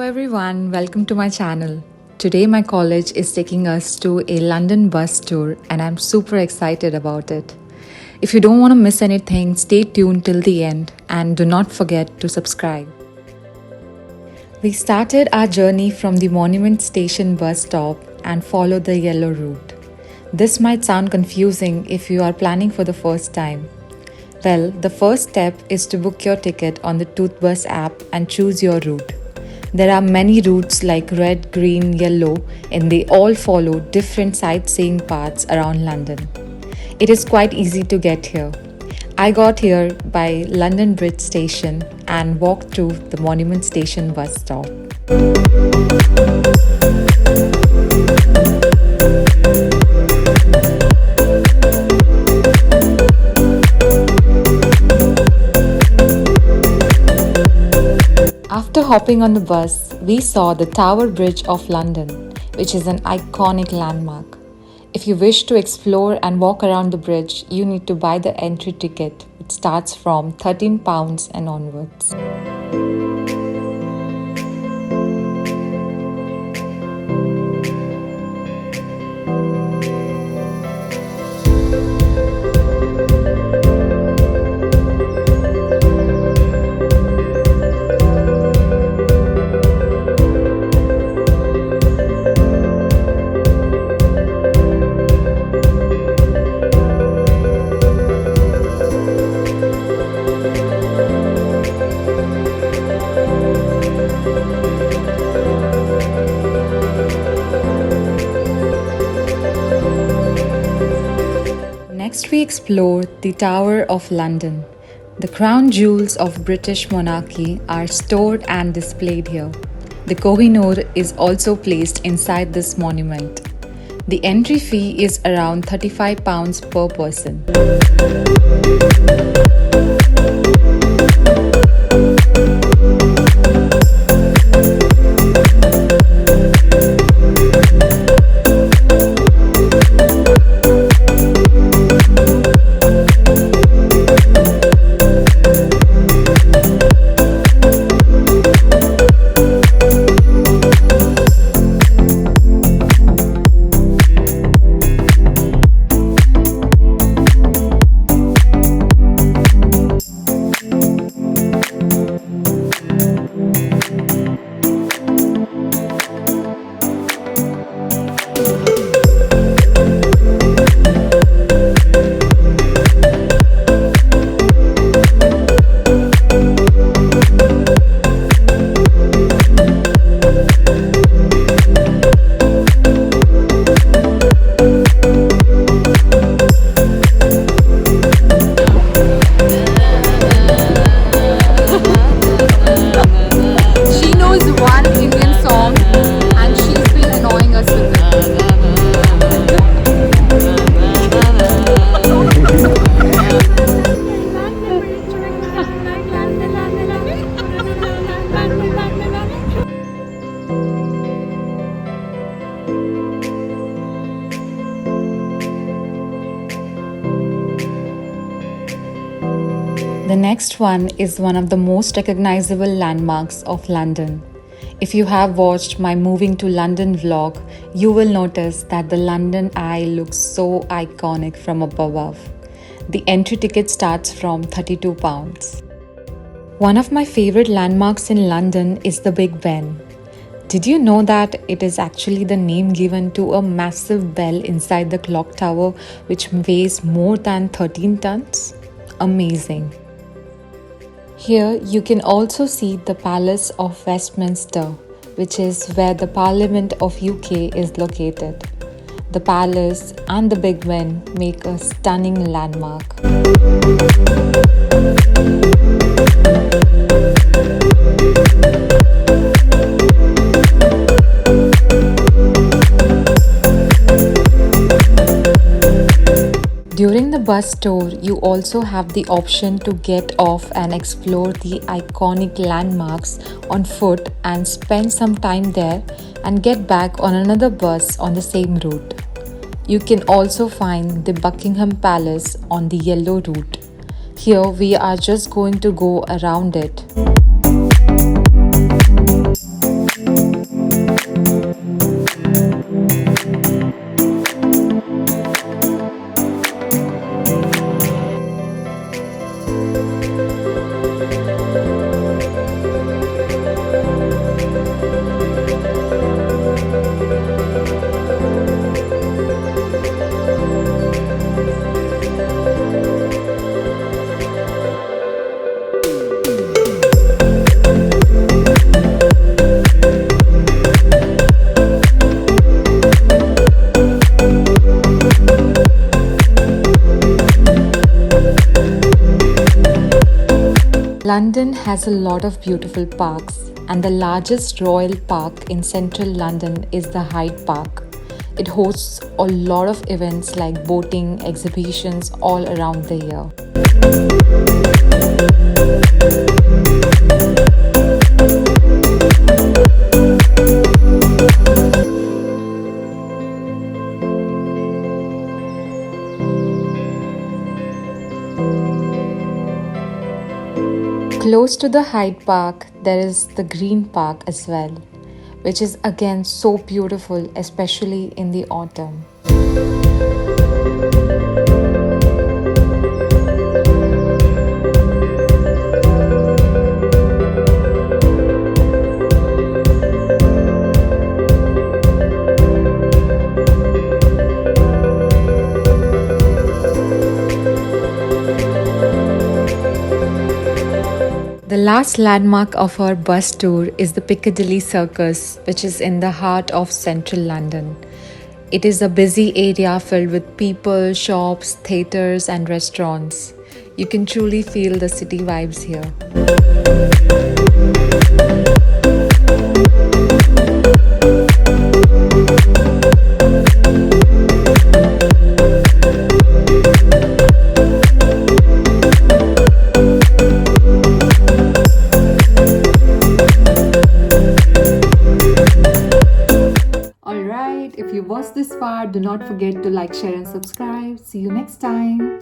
everyone, welcome to my channel. Today my college is taking us to a London bus tour and I'm super excited about it. If you don't want to miss anything, stay tuned till the end and do not forget to subscribe. We started our journey from the Monument Station bus stop and followed the yellow route. This might sound confusing if you are planning for the first time. Well, the first step is to book your ticket on the Toothbus app and choose your route. There are many routes like red, green, yellow, and they all follow different sightseeing paths around London. It is quite easy to get here. I got here by London Bridge Station and walked to the Monument Station bus stop. After hopping on the bus, we saw the Tower Bridge of London, which is an iconic landmark. If you wish to explore and walk around the bridge, you need to buy the entry ticket, which starts from £13 and onwards. Next we explore the Tower of London. The crown jewels of British monarchy are stored and displayed here. The Kohinoor is also placed inside this monument. The entry fee is around £35 per person. The next one is one of the most recognizable landmarks of London. If you have watched my Moving to London vlog, you will notice that the London Eye looks so iconic from above. The entry ticket starts from £32. One of my favorite landmarks in London is the Big Ben. Did you know that it is actually the name given to a massive bell inside the clock tower which weighs more than 13 tons? Amazing. Here you can also see the Palace of Westminster, which is where the Parliament of UK is located. The palace and the Big Ben make a stunning landmark. During the bus tour, you also have the option to get off and explore the iconic landmarks on foot and spend some time there and get back on another bus on the same route. You can also find the Buckingham Palace on the yellow route. Here we are just going to go around it. London has a lot of beautiful parks, and the largest royal park in central London is the Hyde Park. It hosts a lot of events like boating, exhibitions all around the year. Close to the Hyde Park, there is the Green Park as well, which is again so beautiful, especially in the autumn. The last landmark of our bus tour is the Piccadilly Circus, which is in the heart of central London. It is a busy area filled with people, shops, theatres, and restaurants. You can truly feel the city vibes here. Alright, if you watched this far, do not forget to like, share, and subscribe. See you next time.